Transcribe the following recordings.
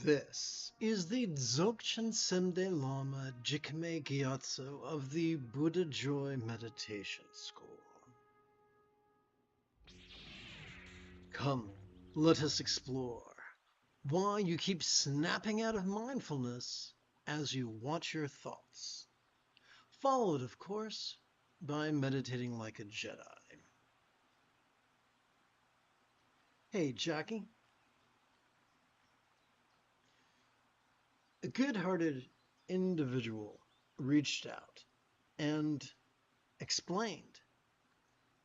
This is the Dzogchen Semde Lama Jigme Gyatso of the Buddha Joy Meditation School. Come, let us explore why you keep snapping out of mindfulness as you watch your thoughts, followed, of course, by meditating like a Jedi. Hey, Jackie. A good-hearted individual reached out and explained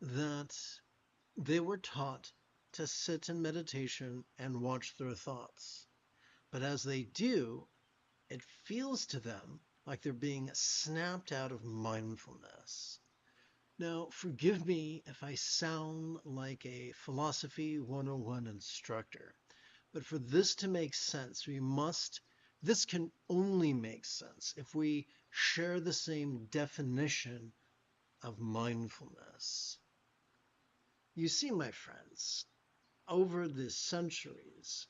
that they were taught to sit in meditation and watch their thoughts. But as they do, it feels to them like they're being snapped out of mindfulness. Now, forgive me if I sound like a Philosophy 101 instructor, but for this to make sense, this can only make sense if we share the same definition of mindfulness. You see, my friends, over the centuries,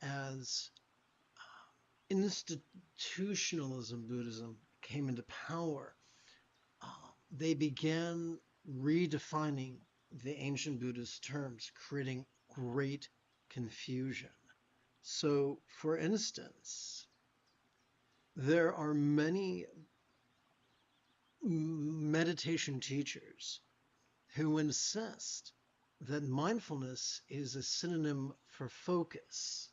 as institutionalism Buddhism came into power, they began redefining the ancient Buddhist terms, creating great confusion. So, for instance, there are many meditation teachers who insist that mindfulness is a synonym for focus.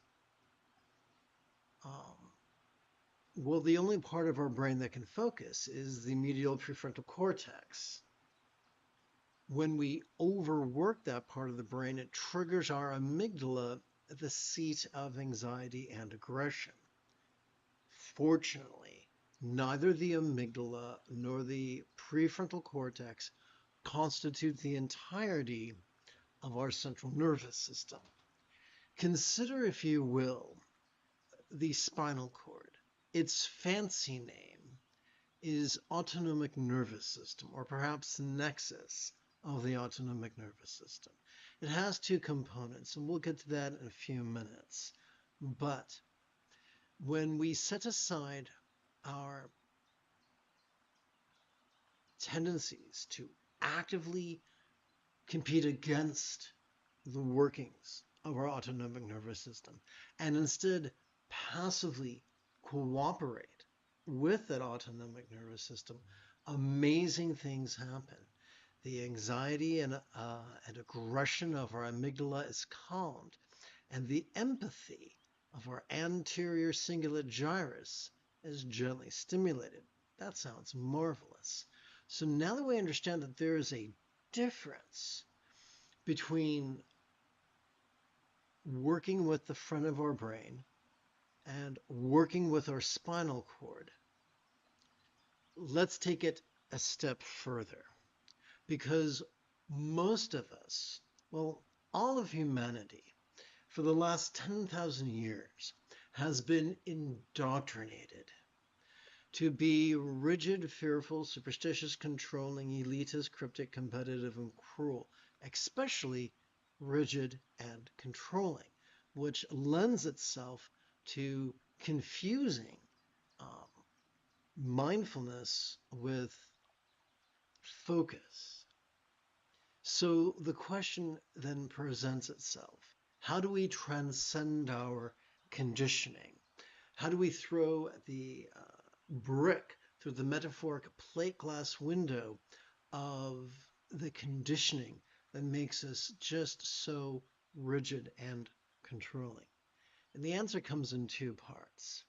Well, the only part of our brain that can focus is the medial prefrontal cortex. When we overwork that part of the brain, it triggers our amygdala, the seat of anxiety and aggression. unfortunately, neither the amygdala nor the prefrontal cortex constitute the entirety of our central nervous system. Consider, if you will, the spinal cord. Its fancy name is autonomic nervous system, or perhaps nexus of the autonomic nervous system. It has two components, and we'll get to that in a few minutes. But when we set aside our tendencies to actively compete against the workings of our autonomic nervous system and instead passively cooperate with that autonomic nervous system, amazing things happen. The anxiety and aggression of our amygdala is calmed, and the empathy of our anterior cingulate gyrus is gently stimulated. That sounds marvelous. So now that we understand that there is a difference between working with the front of our brain and working with our spinal cord, let's take it a step further. Because most of us, well, all of humanity, for the last 10,000 years, has been indoctrinated to be rigid, fearful, superstitious, controlling, elitist, cryptic, competitive, and cruel, especially rigid and controlling, which lends itself to confusing mindfulness with focus. So the question then presents itself. How do we transcend our conditioning? How do we throw the brick through the metaphoric plate glass window of the conditioning that makes us just so rigid and controlling? And the answer comes in two parts.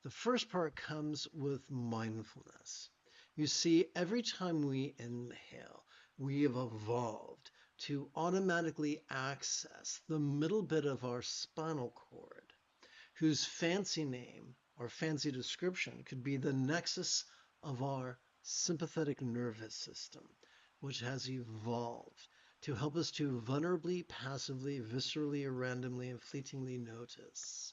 The first part comes with mindfulness. You see, every time we inhale, we have evolved to automatically access the middle bit of our spinal cord, whose fancy name or fancy description could be the nexus of our sympathetic nervous system, which has evolved to help us to vulnerably, passively, viscerally, randomly, and fleetingly notice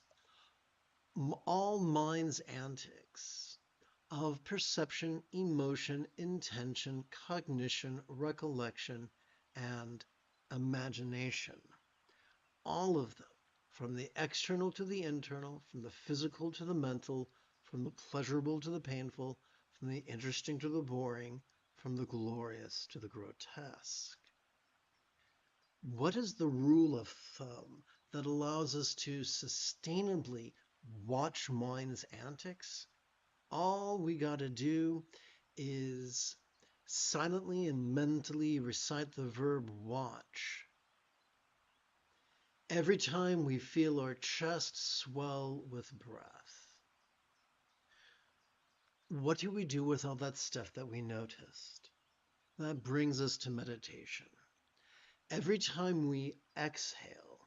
all mind's antics of perception, emotion, intention, cognition, recollection, and imagination. All of them, from the external to the internal, from the physical to the mental, from the pleasurable to the painful, from the interesting to the boring, from the glorious to the grotesque. What is the rule of thumb that allows us to sustainably watch mind's antics? All we got to do is silently and mentally recite the verb watch. Every time we feel our chest swell with breath. What do we do with all that stuff that we noticed? That brings us to meditation. Every time we exhale,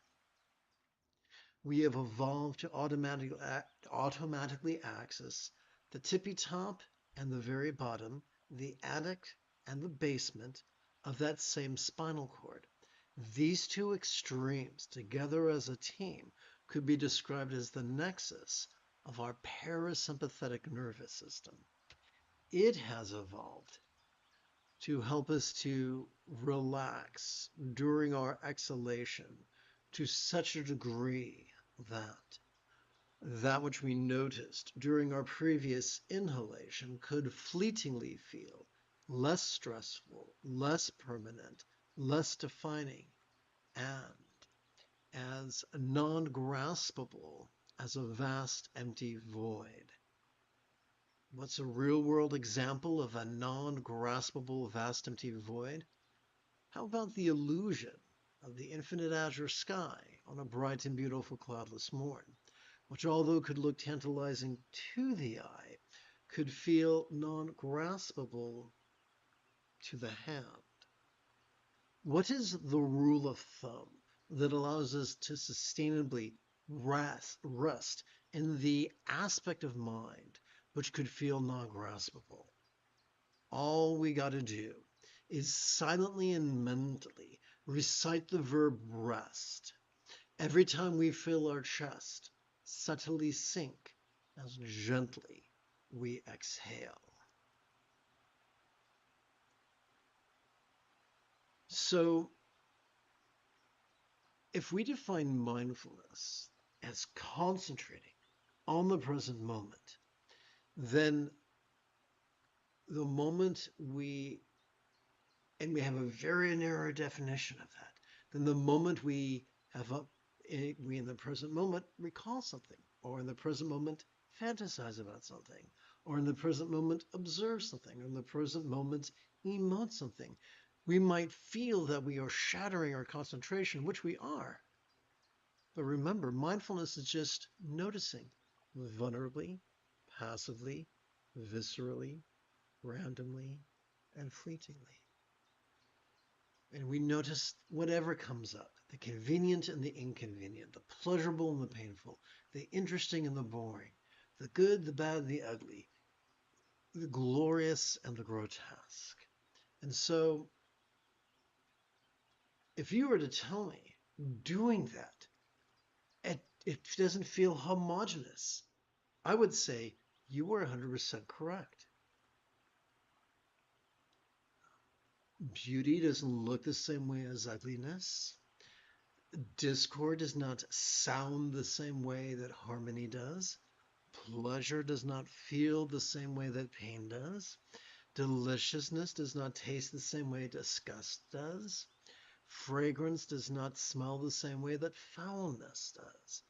we have evolved to automatically access the tippy top and the very bottom, the attic and the basement of that same spinal cord. These two extremes, together as a team, could be described as the nexus of our parasympathetic nervous system. It has evolved to help us to relax during our exhalation to such a degree that which we noticed during our previous inhalation could fleetingly feel less stressful, less permanent, less defining, and as non-graspable as a vast empty void. What's a real-world example of a non-graspable vast empty void? How about the illusion of the infinite azure sky on a bright and beautiful cloudless morn, which, although could look tantalizing to the eye, could feel non-graspable to the hand? What is the rule of thumb that allows us to sustainably rest in the aspect of mind which could feel non-graspable. All we got to do is silently and mentally recite the verb rest. Every time we feel our chest subtly sink as gently we exhale. So, if we define mindfulness as concentrating on the present moment, then the moment and we have a very narrow definition of that, then the moment we in the present moment recall something, or in the present moment fantasize about something, or in the present moment observe something, or in the present moment emote something, we might feel that we are shattering our concentration, which we are. But remember, mindfulness is just noticing vulnerably, passively, viscerally, randomly, and fleetingly. And we notice whatever comes up, the convenient and the inconvenient, the pleasurable and the painful, the interesting and the boring, the good, the bad, and the ugly, the glorious and the grotesque. And so, if you were to tell me doing that, it doesn't feel homogenous, I would say you were 100% correct. Beauty doesn't look the same way as ugliness. Discord does not sound the same way that harmony does. Pleasure does not feel the same way that pain does. Deliciousness does not taste the same way disgust does. Fragrance does not smell the same way that foulness does.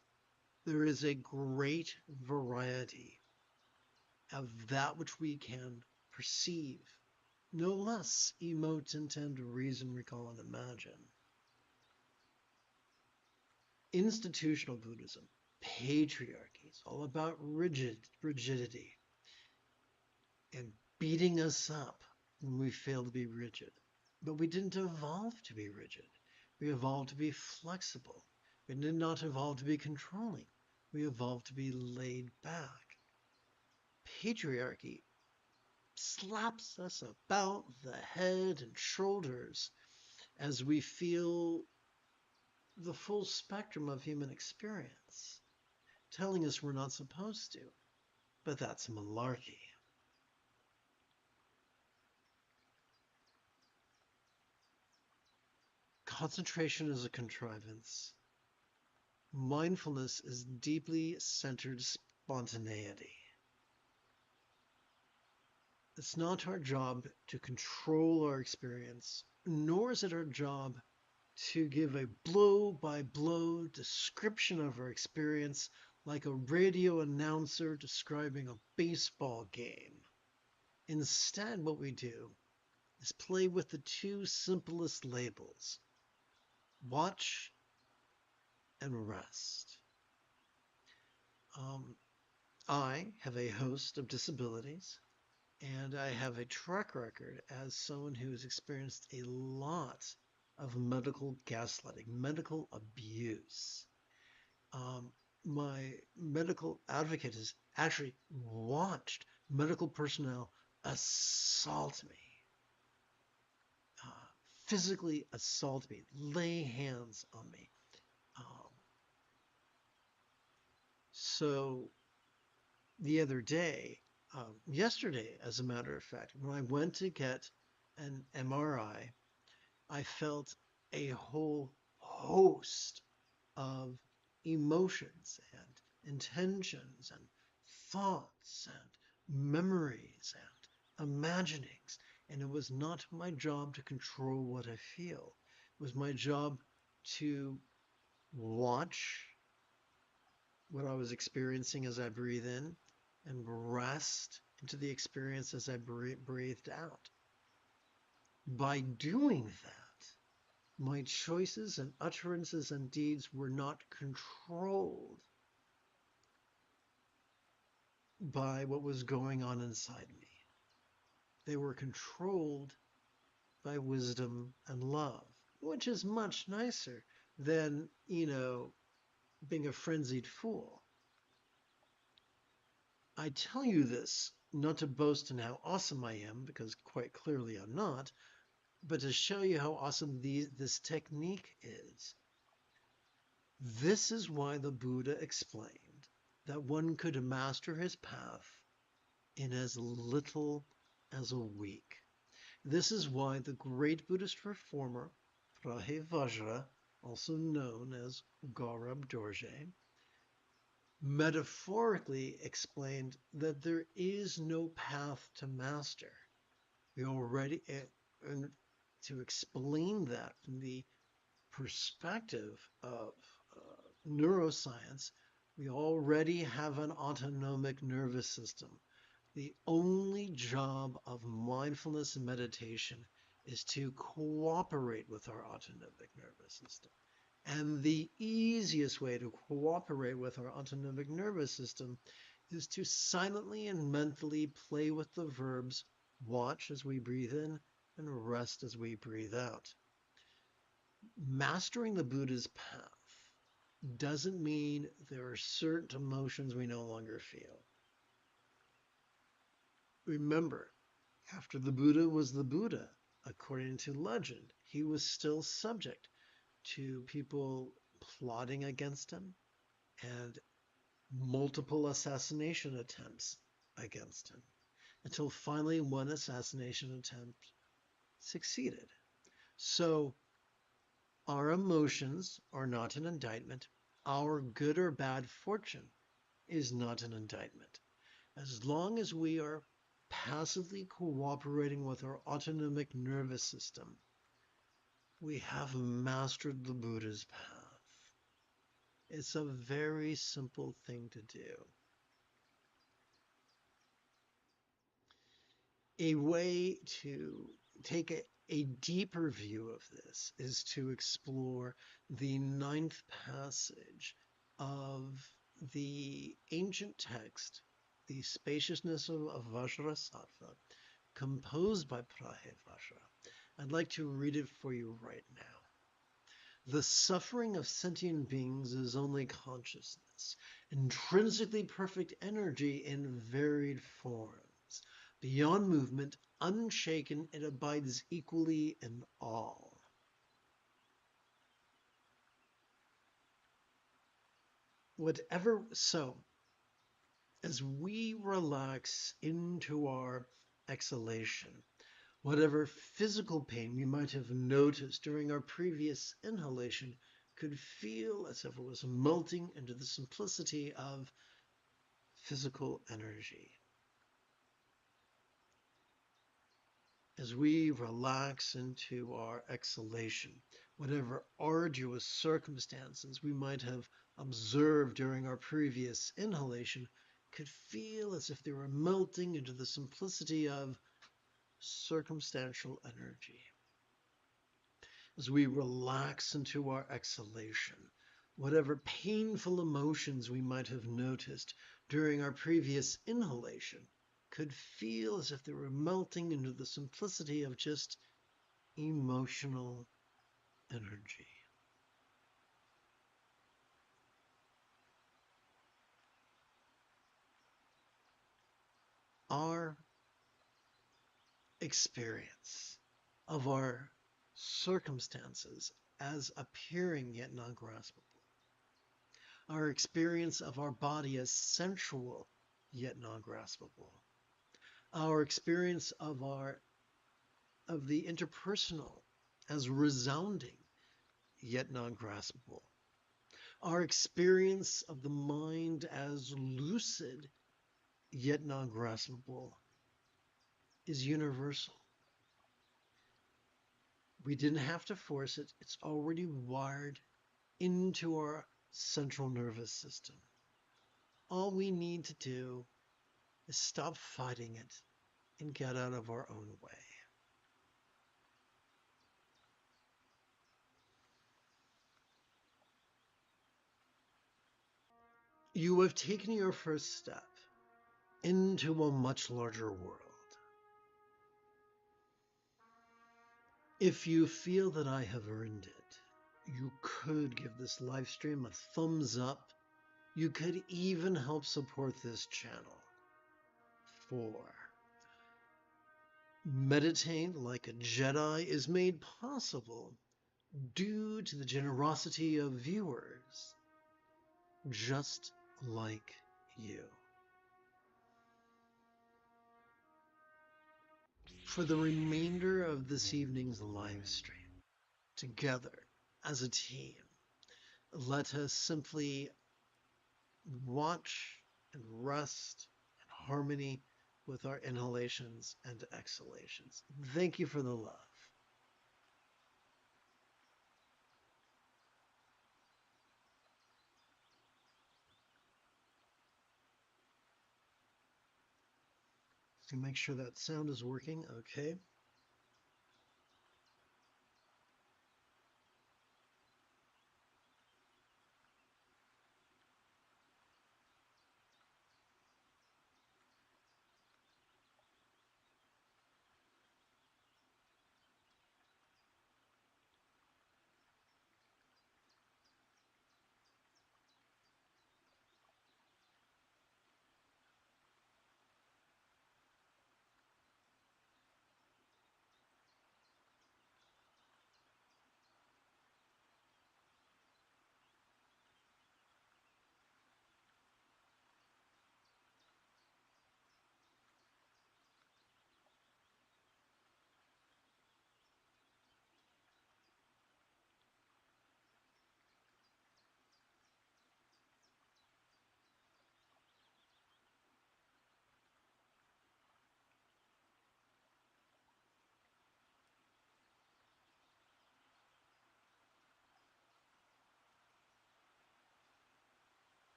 There is a great variety of that which we can perceive, no less emote, intend, reason, recall, and imagine. Institutional Buddhism, patriarchy, is all about rigidity and beating us up when we fail to be rigid. But we didn't evolve to be rigid. We evolved to be flexible. We did not evolve to be controlling. We evolved to be laid back. Patriarchy slaps us about the head and shoulders as we feel the full spectrum of human experience, telling us we're not supposed to. But that's malarkey. Concentration is a contrivance. Mindfulness is deeply centered spontaneity. It's not our job to control our experience, nor is it our job to give a blow-by-blow description of our experience like a radio announcer describing a baseball game. Instead, what we do is play with the two simplest labels: watch and rest. I have a host of disabilities, and I have a track record as someone who has experienced a lot of medical gaslighting, medical abuse. My medical advocate has actually watched medical personnel assault me, physically assault me, lay hands on me. So the other day, yesterday, as a matter of fact, when I went to get an MRI, I felt a whole host of emotions and intentions and thoughts and memories and imaginings. And it was not my job to control what I feel. It was my job to watch what I was experiencing as I breathe in and rest into the experience as I breathed out. By doing that, my choices and utterances and deeds were not controlled by what was going on inside me. They were controlled by wisdom and love, which is much nicer than, being a frenzied fool. I tell you this not to boast in how awesome I am, because quite clearly I'm not, but to show you how awesome this technique is. This is why the Buddha explained that one could master his path in as little as a week. This is why the great Buddhist reformer, Vajra, also known as Gaurab Dorje, metaphorically explained that there is no path to master. We already, and to explain that from the perspective of neuroscience, we already have an autonomic nervous system. The only job of mindfulness and meditation is to cooperate with our autonomic nervous system. And the easiest way to cooperate with our autonomic nervous system is to silently and mentally play with the verbs watch as we breathe in and rest as we breathe out. Mastering the Buddha's path doesn't mean there are certain emotions we no longer feel. Remember, after the Buddha was the Buddha, according to legend, he was still subject to people plotting against him and multiple assassination attempts against him, until finally one assassination attempt succeeded. So our emotions are not an indictment. Our good or bad fortune is not an indictment. As long as we are passively cooperating with our autonomic nervous system, we have mastered the Buddha's path. It's a very simple thing to do. A way to take a deeper view of this is to explore the 9th passage of the ancient text, The Spaciousness of Vajrasattva, composed by Vajra. I'd like to read it for you right now. The suffering of sentient beings is only consciousness, intrinsically perfect energy in varied forms. Beyond movement, unshaken, it abides equally in all. So, as we relax into our exhalation, whatever physical pain we might have noticed during our previous inhalation could feel as if it was melting into the simplicity of physical energy. As we relax into our exhalation, whatever arduous circumstances we might have observed during our previous inhalation could feel as if they were melting into the simplicity of circumstantial energy. As we relax into our exhalation, whatever painful emotions we might have noticed during our previous inhalation could feel as if they were melting into the simplicity of just emotional energy. Our experience of our circumstances as appearing yet not graspable. Our experience of our body as sensual yet not graspable. Our experience of the interpersonal as resounding yet not graspable. Our experience of the mind as lucid yet not graspable is universal. We didn't have to force it. It's already wired into our central nervous system. All we need to do is stop fighting it and get out of our own way. You have taken your first step into a much larger world. If you feel that I have earned it, you could give this live stream a thumbs up. You could even help support this channel. 4. Meditate like a Jedi is made possible due to the generosity of viewers just like you. For the remainder of this evening's live stream, together as a team, let us simply watch and rest in harmony with our inhalations and exhalations. Thank you for the love. So make sure that sound is working. Okay.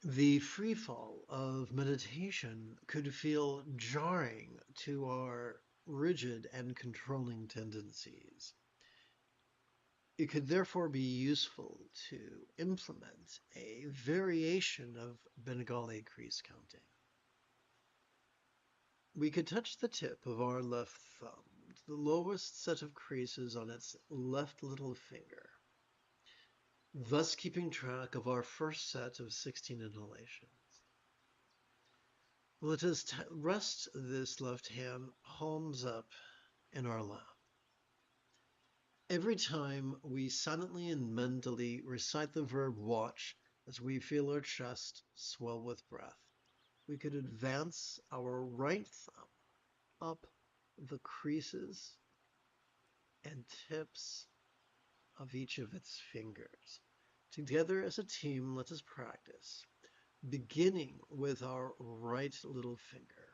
The free fall of meditation could feel jarring to our rigid and controlling tendencies. It could therefore be useful to implement a variation of Bengali crease counting. We could touch the tip of our left thumb to the lowest set of creases on its left little finger, thus keeping track of our first set of 16 inhalations. Let us rest this left hand palms up in our lap. Every time we silently and mentally recite the verb watch as we feel our chest swell with breath, we could advance our right thumb up the creases and tips of each of its fingers. Together as a team, let us practice, beginning with our right little finger.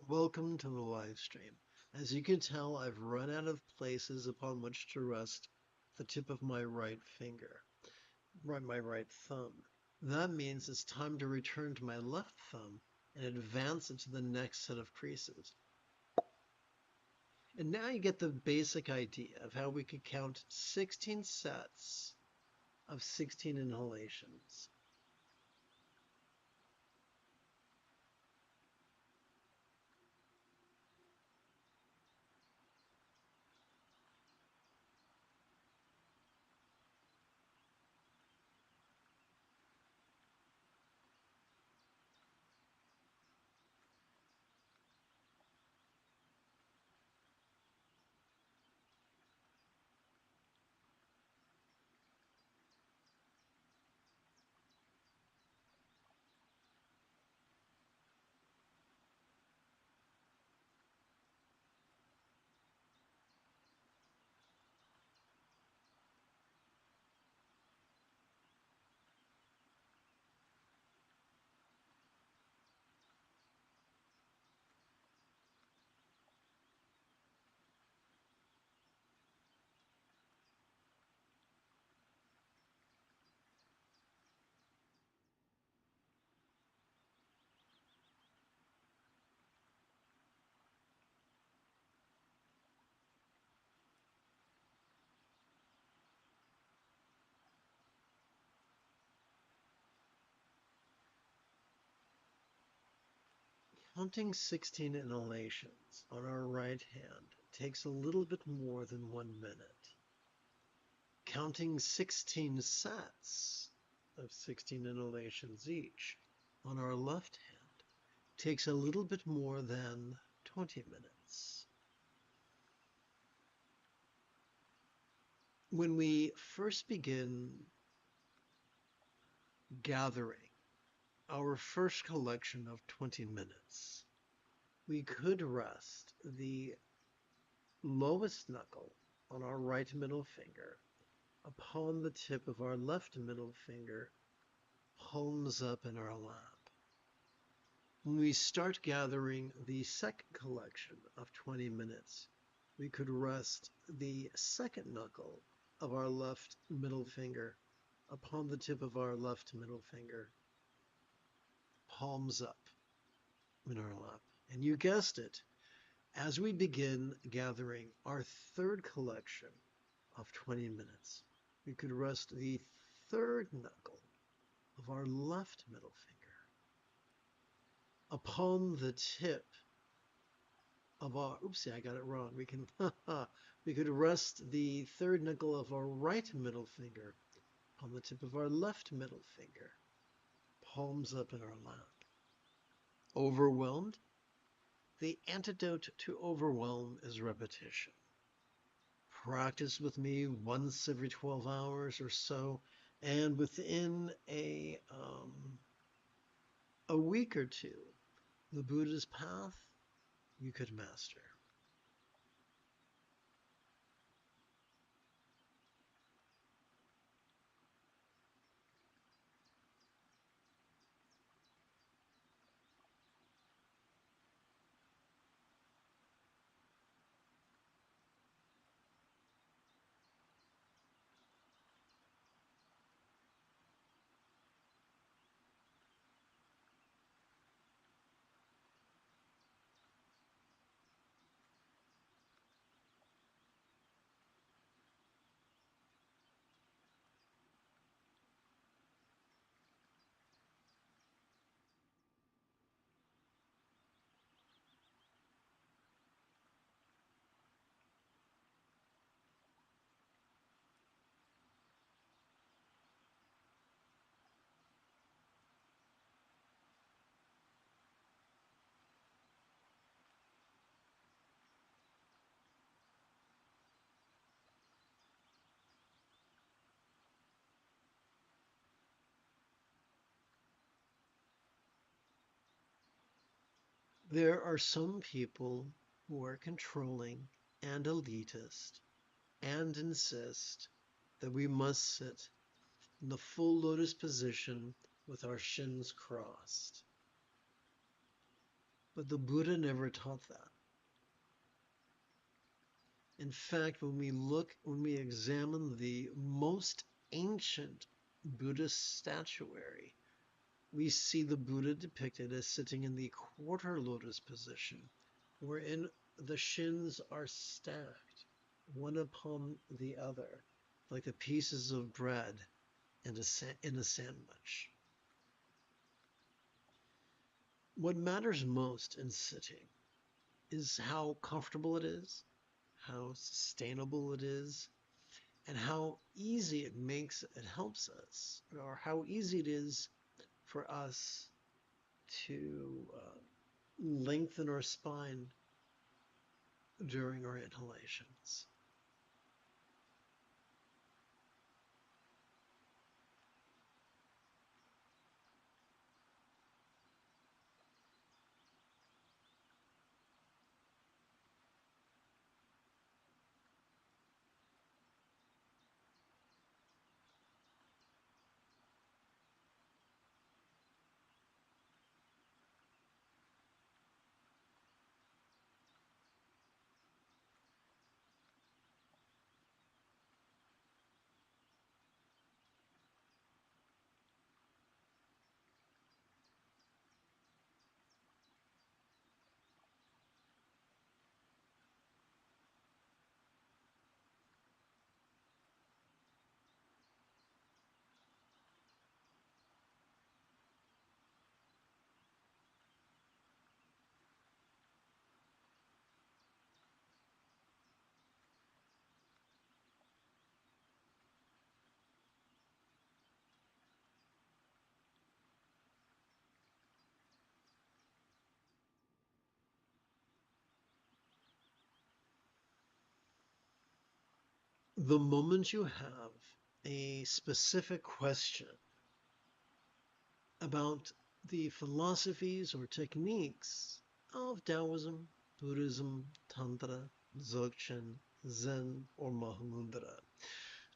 Welcome to the live stream. As you can tell, I've run out of places upon which to rest the tip of my right finger, my right thumb. That means it's time to return to my left thumb and advance it to the next set of creases. And now you get the basic idea of how we could count 16 sets of 16 inhalations. Counting 16 inhalations on our right hand takes a little bit more than 1 minute. Counting 16 sets of 16 inhalations each on our left hand takes a little bit more than 20 minutes. When we first begin gathering our first collection of 20 minutes, we could rest the lowest knuckle on our right middle finger upon the tip of our left middle finger, palms up in our lap. When we start gathering the second collection of 20 minutes, we could rest the second knuckle of our left middle finger upon the tip of our left middle finger, palms up in our lap. And you guessed it, as we begin gathering our third collection of 20 minutes, we could rest the third knuckle of our left middle finger upon the tip of our, oopsie, I got it wrong. We could rest the third knuckle of our right middle finger on the tip of our left middle finger, palms up in our lap. Overwhelmed? The antidote to overwhelm is repetition. Practice with me once every 12 hours or so, and within a week or two, the Buddha's path you could master. There are some people who are controlling and elitist and insist that we must sit in the full lotus position with our shins crossed. But the Buddha never taught that. In fact, when we examine the most ancient Buddhist statuary, we see the Buddha depicted as sitting in the quarter lotus position, wherein the shins are stacked, one upon the other, like the pieces of bread in a sandwich. What matters most in sitting is how comfortable it is, how sustainable it is, and how easy it helps us, or how easy it is for us to lengthen our spine during our inhalations. the moment you have a specific question about the philosophies or techniques of Taoism, Buddhism, Tantra, Dzogchen, Zen, or Mahamudra,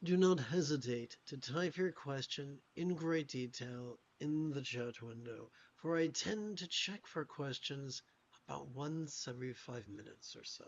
do not hesitate to type your question in great detail in the chat window, for I tend to check for questions about once every 5 minutes or so.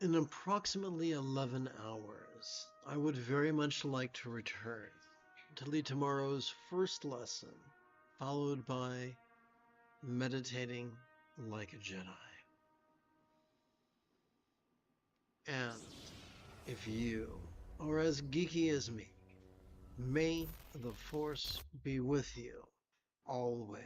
In approximately 11 hours, I would very much like to return to lead tomorrow's first lesson, followed by meditating like a Jedi. And if you are as geeky as me, may the Force be with you always.